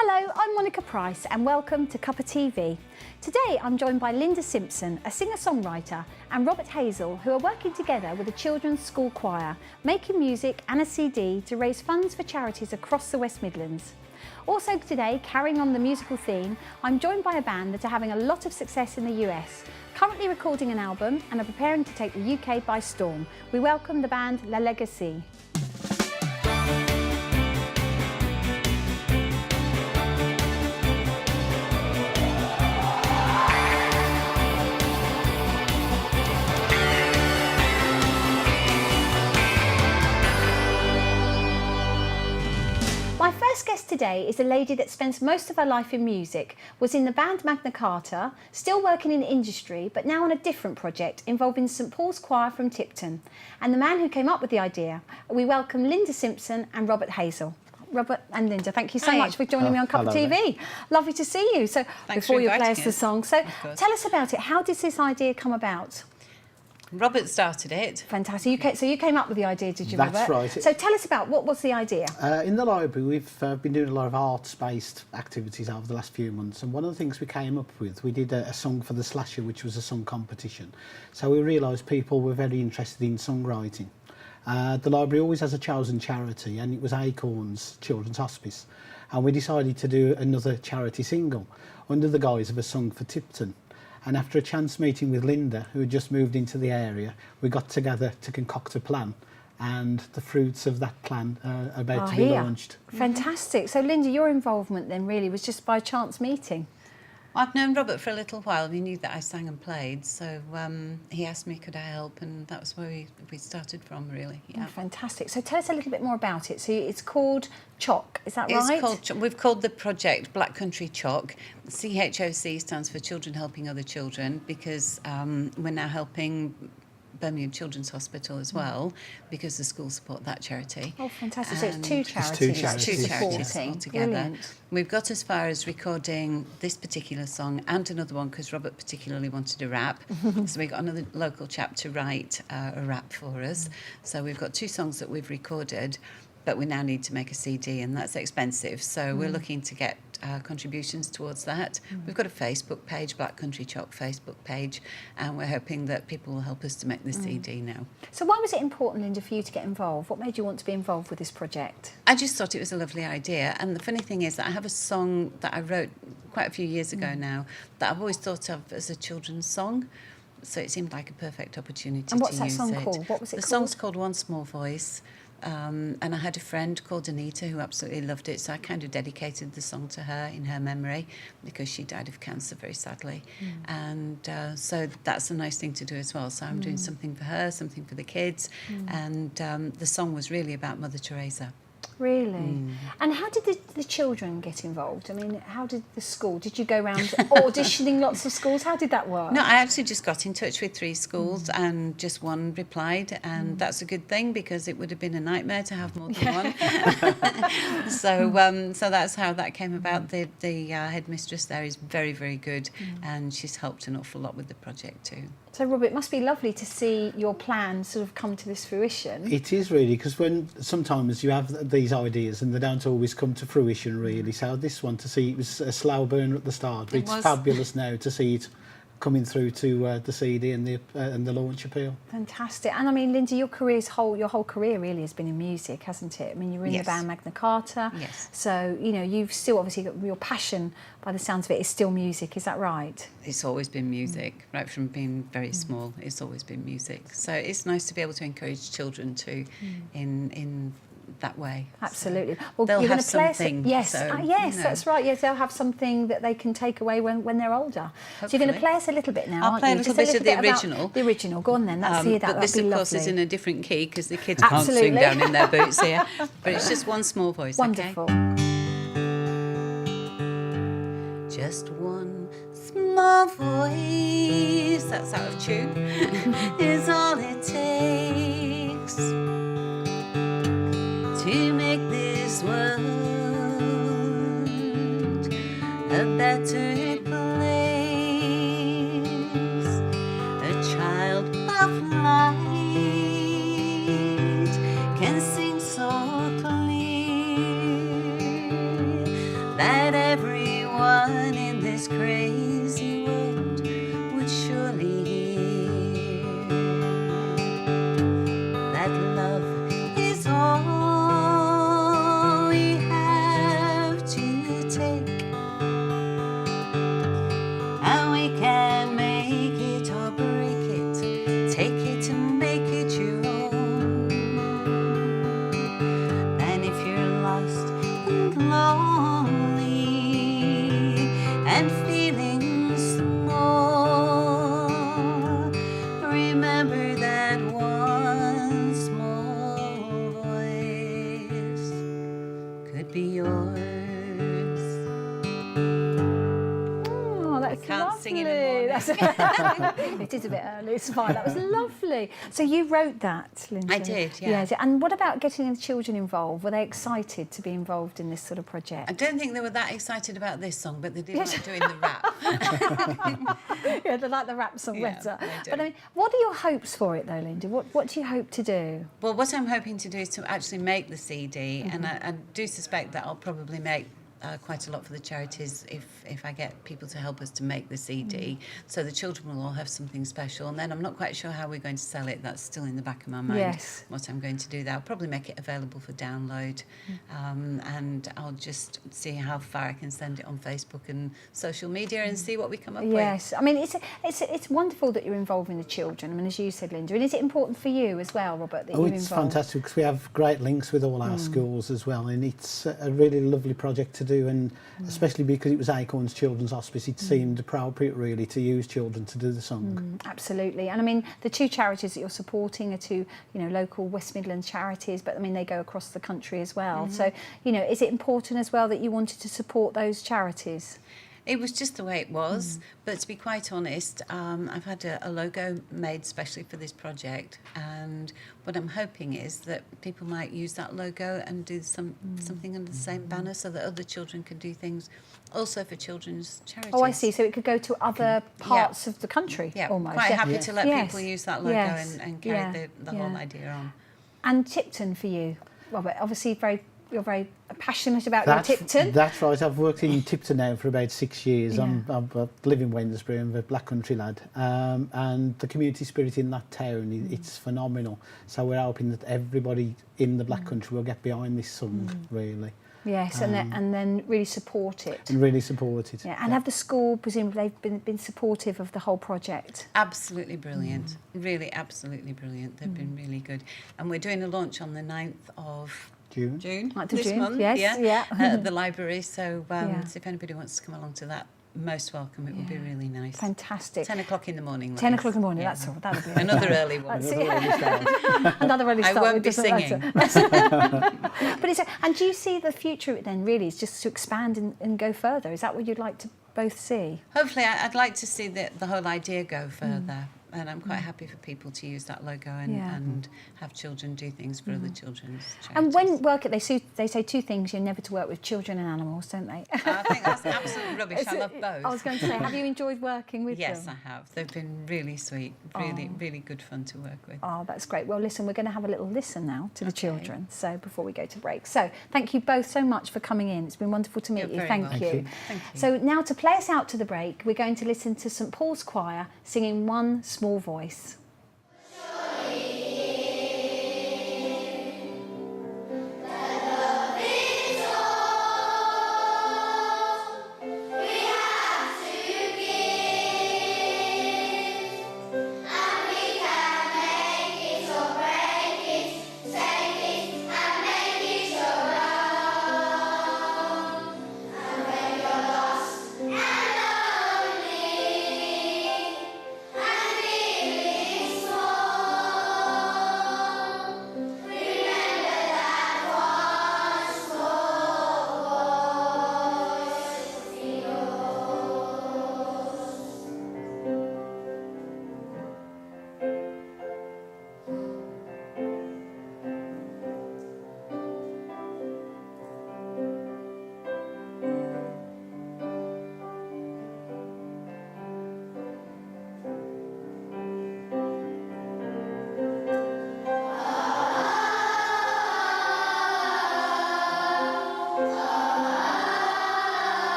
Hello, I'm Monica Price and welcome to Cuppa TV. Today I'm joined by Linda Simpson, a singer-songwriter, and Robert Hazel, who are working together with a children's school choir, making music and a CD to raise funds for charities across the West Midlands. Also today, carrying on the musical theme, I'm joined by a band that are having a lot of success in the US, currently recording an album and are preparing to take the UK by storm. We welcome the band Legacie. My first guest today is a lady that spends most of her life in music, was in the band Magna Carta, still working in the industry, but now on a different project involving St Paul's Choir from Tipton. And the man who came up with the idea. We welcome Linda Simpson and Robert Hazel. Robert and Linda, thank you so much for joining me on Cuppa TV. Lovely to see you. So before you play us the song, so tell us about it. How did this idea come about? Robert started it. Fantastic. So you came up with the idea, did you, Robert? That's right. So tell us about what was the idea? In the library, we've been doing a lot of arts-based activities over the last few months, and one of the things we came up with, we did a song for the Slasher, which was a song competition. So we realised people were very interested in songwriting. The library always has a chosen charity, and it was Acorns Children's Hospice. And we decided to do another charity single under the guise of a song for Tipton. And after a chance meeting with Linda, who had just moved into the area, we got together to concoct a plan, and the fruits of that plan are about to be launched. Fantastic. So Linda, your involvement then really was just by chance meeting? I've known Robert for a little while. He knew that I sang and played, so he asked me could I help, and that's where we started from, really. Yeah. Oh, fantastic. So tell us a little bit more about it. So it's called CHOC, is that right? We've called the project Black Country CHOC. CHOC stands for Children Helping Other Children, because we're now helping Birmingham Children's Hospital as well, because the school support that charity. Oh, fantastic. So it's two charities. Two charities altogether. Brilliant. We've got as far as recording this particular song and another one, because Robert particularly wanted a rap. So we got another local chap to write a rap for us. So we've got two songs that we've recorded, but we now need to make a CD, and that's expensive. So we're looking to get contributions towards that. We've got a Facebook page, Black Country CHOC Facebook page, and we're hoping that people will help us to make the CD now. So why was it important, Linda, for you to get involved? What made you want to be involved with this project? I just thought it was a lovely idea, and the funny thing is that I have a song that I wrote quite a few years ago now that I've always thought of as a children's song. So it seemed like a perfect opportunity to use it. And what's that song called? What was it called? The song's called One Small Voice. And I had a friend called Anita who absolutely loved it, so I kind of dedicated the song to her in her memory, because she died of cancer very sadly. And so that's a nice thing to do as well. So I'm doing something for her, something for the kids, and the song was really about Mother Teresa. Really? And how did the children get involved? I mean, how did the school, did you go around auditioning lots of schools? How did that work? No, I actually just got in touch with 3 schools and just one replied, and that's a good thing, because it would have been a nightmare to have more than one. So that's how that came about. The headmistress there is very, very good, and she's helped an awful lot with the project too. So, Robert, it must be lovely to see your plan sort of come to this fruition. It is really, because when sometimes you have these ideas and they don't always come to fruition really. So this one, to see, it was a slow burn at the start, but it's fabulous now to see it coming through to the CD and the launch appeal. Fantastic. And I mean, Linda, your whole career really has been in music, hasn't it? I mean, you were in the band Magna Carta. Yes. So, you know, you've still obviously got your passion, by the sounds of it, is still music. Is that right? It's always been music, right from being very small. It's always been music. So it's nice to be able to encourage children to in that way. Absolutely. So well, they'll you're have going to play something. Yes, so, yes, you know. that's right. Yes, they'll have something that they can take away when they're older. Hopefully. So you're going to play us a little bit now, I'll play a little bit of the original. The original. Go on then. Let's hear that. But this, That'd be of course, lovely. is in a different key, because the kids can't sing down in their boots here. But it's just one small voice. Wonderful. Okay? Just one small voice, that's out of tune, is all it takes to make this world a better place. A child of light can sing so clear that everyone in this crazy world would surely hear. That love is all we have to take, and we can make it or break it, take it and make it your own. And if you're lost and lonely and feeling small, remember that one small voice could be yours. Oh, that's Can't lovely. sing in the morning. It is a bit early, it's fine. That was lovely. So you wrote that, Linda? I did, yeah. Yes. And what about getting the children involved? Were they excited to be involved in this sort of project? I don't think they were that excited about this song, but they did like doing the rap. Yeah, they like the rap song Yeah, better. they do. But I mean, what are your hopes for it though, Linda? What do you hope to do? Well, what I'm hoping to do is to actually make the CD, and I do suspect that I'll probably make quite a lot for the charities if I get people to help us to make the CD. So the children will all have something special, and then I'm not quite sure how we're going to sell it. That's still in the back of my mind. Yes. What I'm going to do there. I'll probably make it available for download, and I'll just see how far I can send it on Facebook and social media and see what we come up with. Yes, I mean it's wonderful that you're involving the children. I mean, as you said, Linda, and is it important for you as well, Robert, that you're It's involved? fantastic because we have great links with all our schools as well, and it's a really lovely project to do, and especially because it was Acorns Children's Hospice, it seemed appropriate really to use children to do the song. Absolutely, and I mean the two charities that you're supporting are two, local West Midlands charities, but I mean they go across the country as well. So, is it important as well that you wanted to support those charities? It was just the way it was, but to be quite honest, I've had a logo made specially for this project, and what I'm hoping is that people might use that logo and do something under the same banner so that other children can do things also for children's charities. Oh, I see. So it could go to other parts of the country, Yeah, almost. quite happy to let Yes. people use that logo Yes. and carry the whole idea on. And Tipton for you, Robert. Obviously, you're very passionate about your Tipton. That's right. I've worked in Tipton now for about 6 years. Yeah. I live in Wednesbury. I'm a Black Country lad, and the community spirit in that town, it's phenomenal. So we're hoping that everybody in the Black Country will get behind this song, really. Yes, and then really support it. And really support it. Yeah, and have the school, presumably, they've been supportive of the whole project? Absolutely brilliant. Really, absolutely brilliant. They've been really good. And we're doing a launch on the 9th of June. 9th of this June, month, yes, yeah. at the library. So, Yeah. so if anybody wants to come along to that, most welcome. It would be really nice. Fantastic. 10 o'clock in the morning. 10 ladies. o'clock in the morning, Yeah. that's all. That'll be Another early one. That's another early I start. won't it be doesn't singing. matter. But and do you see the future of it then really is just to expand and go further? Is that what you'd like to both see? Hopefully, I'd like to see the whole idea go further. And I'm quite happy for people to use that logo and have children do things for other children's charities. And when they say two things: you're never to work with children and animals, don't they? I think that's absolute rubbish. I love both. I was going to say, have you enjoyed working with Yes, them? I have. They've been really sweet, really good fun to work with. Oh, that's great. Well, listen, we're going to have a little listen now to the children. So before we go to break. So thank you both so much for coming in. It's been wonderful to meet You're you. very Thank welcome. you. Thank you. So now to play us out to the break, we're going to listen to St Paul's Choir singing One Small Voice. And lonely and feeling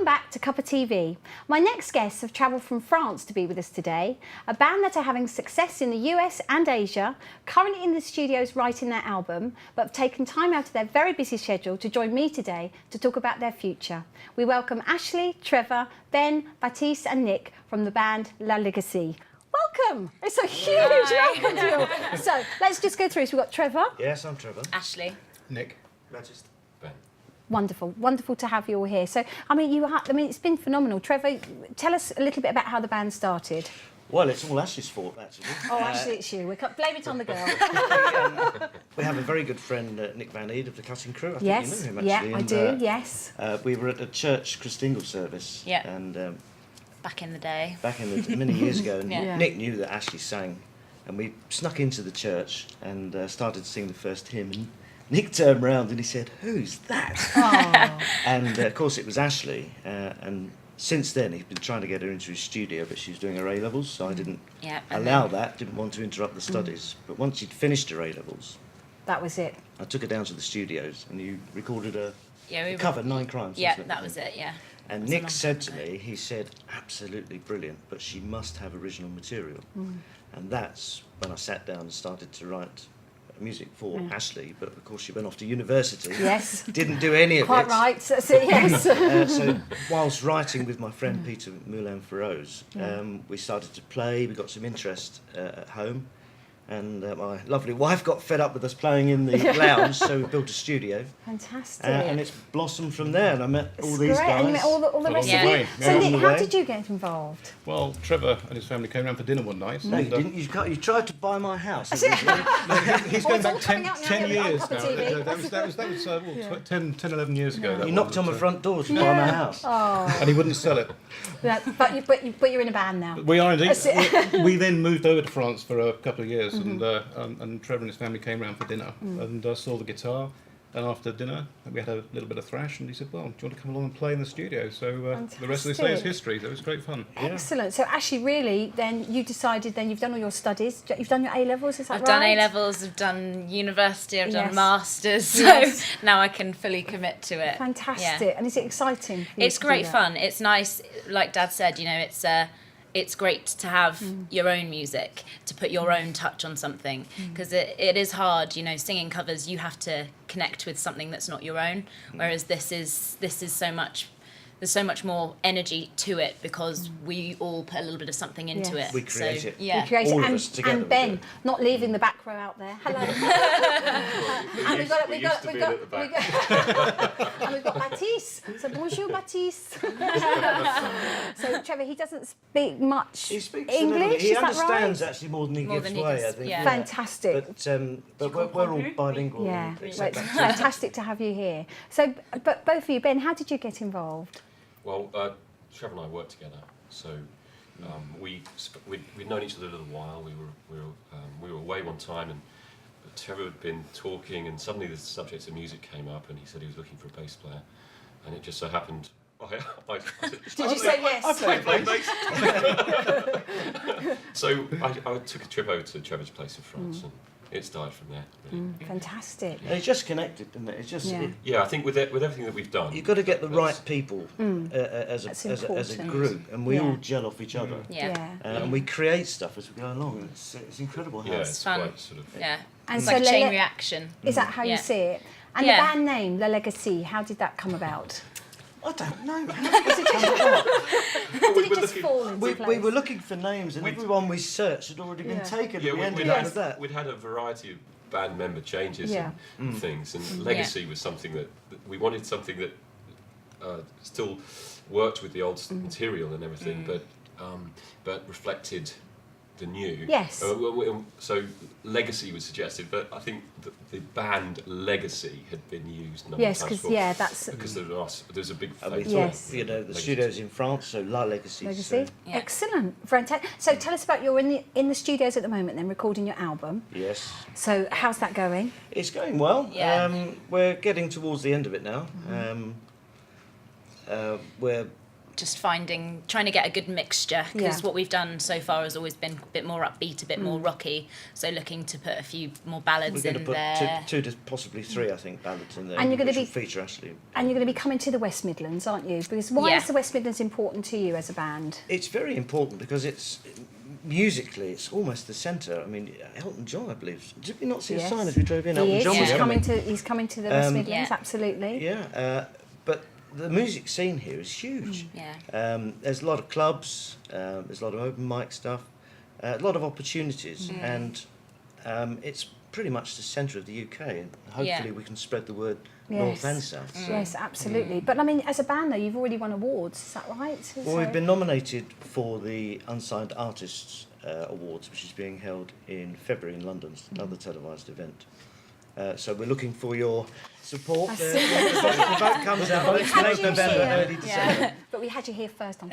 Welcome back to Cuppa TV. My next guests have travelled from France to be with us today, a band that are having success in the US and Asia, currently in the studios writing their album, but have taken time out of their very busy schedule to join me today to talk about their future. We welcome Ashley, Trevor, Ben, Baptiste and Nick from the band Legacie. Welcome! It's a huge welcome to you. So let's just go through. So we've got Trevor. Yes, I'm Trevor. Ashley. Nick. Baptiste. Ben. Wonderful, wonderful to have you all here. So, it's been phenomenal. Trevor, tell us a little bit about how the band started. Well, it's all Ashley's fault, actually. Oh, actually, it's you. Blame it on the girl. We have a very good friend, Nick Van Eed of the Cutting Crew. I think Yes, you know him, actually. yeah, I do, yes. We were at a church Christingle service. Yeah. And Back in the day. back in the many years ago, and Yeah. Nick knew that Ashley sang, and we snuck into the church and started to sing the first hymn. And Nick turned round and he said, "Who's that?" Oh. And of course it was Ashley. And since then he's been trying to get her into his studio, but she was doing her A levels, so I didn't Yeah. allow that. Didn't want to interrupt the studies. But once she'd finished her A levels, That was it. I took her down to the studios, and you recorded a Yeah, cover, Nine Crimes. Yeah, wasn't it? that was it. Yeah. And It was a Nick long said time to ago. me, he said, absolutely brilliant, but she must have original material. And that's when I sat down and started to write music for Ashley, but of course she went off to university. Yes. Didn't do any of Quite it. right. That's it, yes. So whilst writing with my friend Peter Moulin-Ferrose, we started to play, we got some interest at home, and my lovely wife got fed up with us playing in the lounge, so we built a studio. Fantastic. And it's blossomed from there, and I met all It's these great. guys. And you met all the rest Yeah. of you. Yeah. So, Along Nick, the how way. did you get involved? Well, Trevor and his family came round for dinner one night. No, and, you didn't. You tried to buy my house. He's Oh, going it's back all coming out now 10 here on years Cuppa now. TV. That was 10, 11 years ago. that You knocked was, on my so- front door to buy my house. Oh, And he wouldn't sell it. but you're in a band now. We are indeed. That's it. We then moved over to France for a couple of years, and Trevor and his family came round for dinner and saw the guitar. And after dinner, we had a little bit of thrash, and he said, "Well, do you want to come along and play in the studio?" So the rest of this day is Fantastic. history. That was great fun. Excellent. So actually, really, then you decided. Then you've done all your studies. You've done your A levels. Is that I've right? done A levels, I've done university, I've Yes. done masters, so Yes. now I can fully commit to it. Fantastic. Yeah. And is it exciting? For you It's to do great that? fun. It's nice, like Dad said. It's great to have your own music, to put your own touch on something, because it is hard. Singing covers, you have to connect with something that's not your own. Whereas this is so much. There's so much more energy to it because we all put a little bit of something into Yes. it. We create it. Yeah. You create it. All of and, us together and we Ben, do it. not leaving the back row out there. Hello. And we've got Baptiste. So bonjour, Baptiste. So Trevor, he doesn't speak much He speaks a little English. bit. He Is that understands right? actually more than he More gives than he away, I gives- think. yeah. Fantastic. But we're all bilingual. Yeah, except well, it's that. fantastic to have you here. So, but both of you, Ben, how did you get involved? Well, Trevor and I worked together, so we'd known each other a little while. We were away one time, and Trevor had been talking, and suddenly the subject of music came up, and he said he was looking for a bass player, and it just so happened. I said, Did you say yes? I play bass. So I took a trip over to Trevor's place in France, and it started from there. Really. Fantastic. And it's just connected, isn't it? It's just Yeah. Yeah, I think with everything that we've done, you've got to get the right people That's as a important. group, and we Yeah. all gel off each other. Yeah. And we create stuff as we go along. It's incredible how yeah, it's fun. quite sort of. Yeah. And It's so like a chain Lele- reaction. Is that how you Yeah. see it? And Yeah. the band name, La Legacie, how did that come about? I don't know. Did it just fall into we place? were looking for names, and everyone we searched had already been Yeah. taken. Yeah, and we ended we'd up had, with that. we'd had a variety of band member changes Yeah. and things, and Legacy was something that we wanted something that still worked with the old material and everything, but reflected the new. Yes. So Legacy was suggested, but I think the band Legacy had been used a number Yes, of times because before. yeah, that's Because there's a big And we flavor. thought, Yes. the Legacy. studio's in France, so La Legacy. Legacy. Yeah. Excellent, fantastic. So tell us about you're in the studios at the moment, then recording your album. Yes. So how's that going? It's going well. Yeah. We're getting towards the end of it now. We're just trying to get a good mixture, because Yeah. what we've done so far has always been a bit more upbeat, a bit more rocky. So looking to put a few more ballads We're going to in put there. two to possibly three, I think, ballads in there. And you're gonna which be- will feature Ashley. And you're going to be coming to the West Midlands, aren't you? Because why Yeah. is the West Midlands important to you as a band? It's very important because it's musically, it's almost the centre. I mean, Elton John, I believe. Did we not see Yes. a sign as we drove in? He Elton is. John was He's coming. coming to the West Midlands, Yeah. absolutely. Yeah, but the music scene here is huge. Yeah. There's a lot of clubs, there's a lot of open mic stuff, a lot of opportunities, and it's pretty much the centre of the UK. And hopefully Yeah. we can spread the word Yes. north and south. So. Yes, absolutely. But I mean, as a band, though, you've already won awards. Is that right? Well, we've been nominated for the Unsigned Artists Awards, which is being held in February in London. It's another televised event. So we're looking for your support. I The see. vote comes out late November, early December. But we had you here first on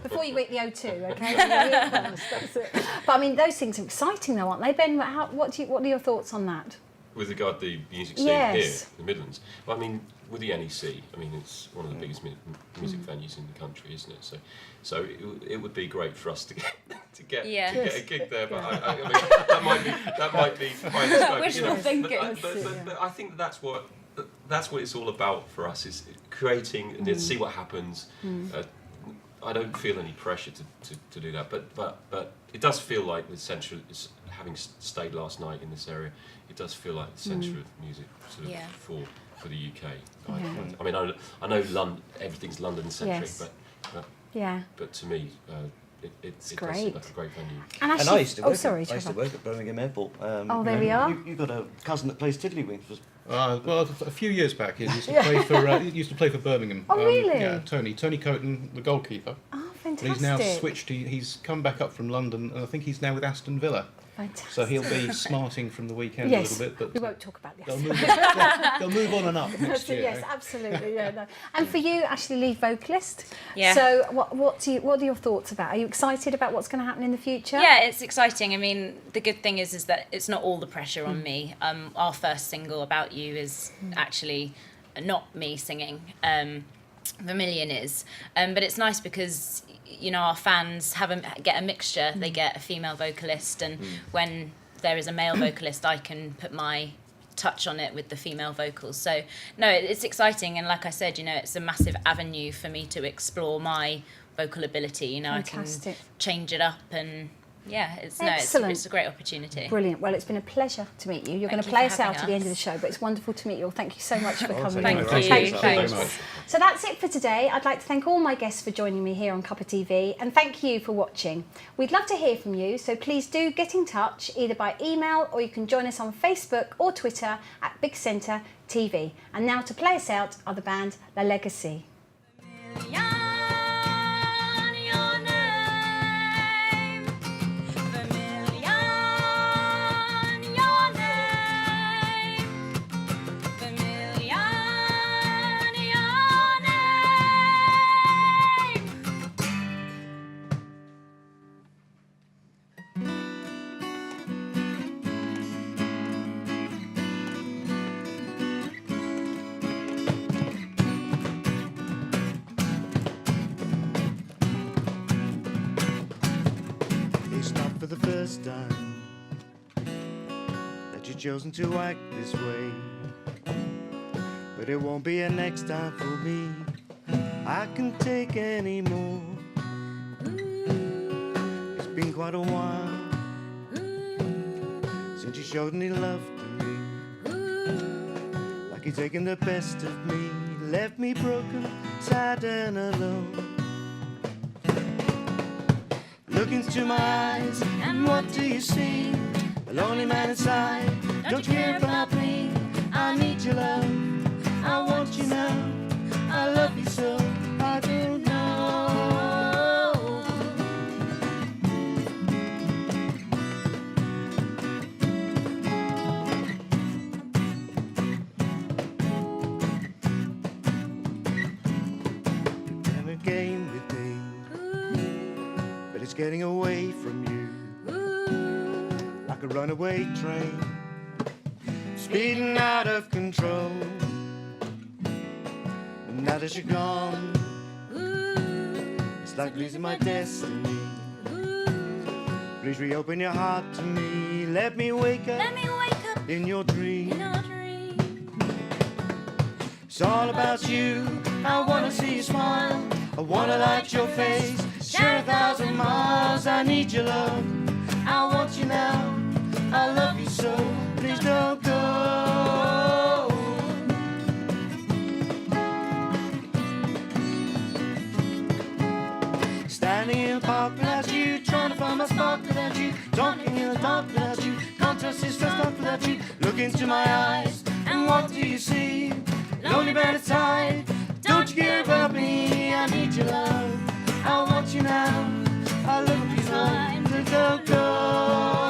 before you eat the O2, okay? You were here first, that's it. But I mean, those things are exciting, though, aren't they? Ben, what are your thoughts on that? With regard to the music scene Yes. here, in the Midlands, well, I mean, with the NEC, I mean, it's one of the biggest music venues in the country, isn't it? So it would be great for us to get Yeah. to get a gig there. But I mean, that might be quite a Wishful thinking. But I think that's what it's all about for us, is creating and then see what happens. I don't feel any pressure to do that, but it does feel like the centre is, having stayed last night in this area, it does feel like the centre of music sort of Yeah. for the UK. I mean, I know everything's London centric, Yes. but Yeah. but to me, it does great. seem like a great venue. And And actually, I used to work. sorry, I used to Trevor. work at Birmingham Airport. Oh, there we are. You've got a cousin that plays tiddlywinks. Well, a few years back, he used to play for Birmingham. Oh, really? Yeah, Tony Coton, the goalkeeper. Oh, But fantastic. he's now switched. He's come back up from London, and I think he's now with Aston Villa. Fantastic. So he'll be smarting from the weekend Yes, a little bit. we But won't talk about this. they'll move on and up next year. Yes, absolutely. Yeah, no. And for you, Ashley, lead vocalist. Yeah. So, what are your thoughts about? Are you excited about what's going to happen in the future? Yeah, it's exciting. I mean, the good thing is that it's not all the pressure on me. Our first single, About You, is actually not me singing. Vermilion is. But it's nice because, you know, our fans get a mixture. They get a female vocalist, and when there is a male vocalist, I can put my touch on it with the female vocals. So, no, it's exciting. And like I said, you know, it's a massive avenue for me to explore my vocal ability. You know, Fantastic. I can change it up, and yeah, it's Excellent. a great opportunity. Brilliant. Well, it's been a pleasure to meet you. You're going Thank to you play for us out having at the end of the us. show, but it's wonderful to meet you all. Thank you so much for coming. Thank in. you. Thank you very Thanks. much. So that's it for today. I'd like to thank all my guests for joining me here on Cuppa TV, and thank you for watching. We'd love to hear from you, so please do get in touch either by email, or you can join us on Facebook or Twitter at Big Centre TV. And now to play us out are the band Legacie. It's not for the first time that you've chosen to act this way, but it won't be a next time for me. I can take any more. It's been quite a while since you showed any love to me, like you're taking the best of me, left me broken, sad and alone. Look into my eyes, and what do you see? A lonely man inside. Don't you care about me? I need your love. I want you now. I love you so. I don't know. Have a game with me, but it's getting away from you like a runaway train, speeding out of control. And now that you're gone, like losing my destiny. Please reopen your heart to me. Let me wake up in your dream. It's all about you. I wanna see you smile. I wanna light your face. Share 1,000 miles. I need your love. I want you now. I love you so. Please don't go. Standing in the park without you, trying to find my spark without you, talking in the dark without you, can't trust this stressed out without you. Look into my eyes, and what do you see? Lonely by the tide. Don't you care about me? I need your love. I want you now. I love you so. Don't go.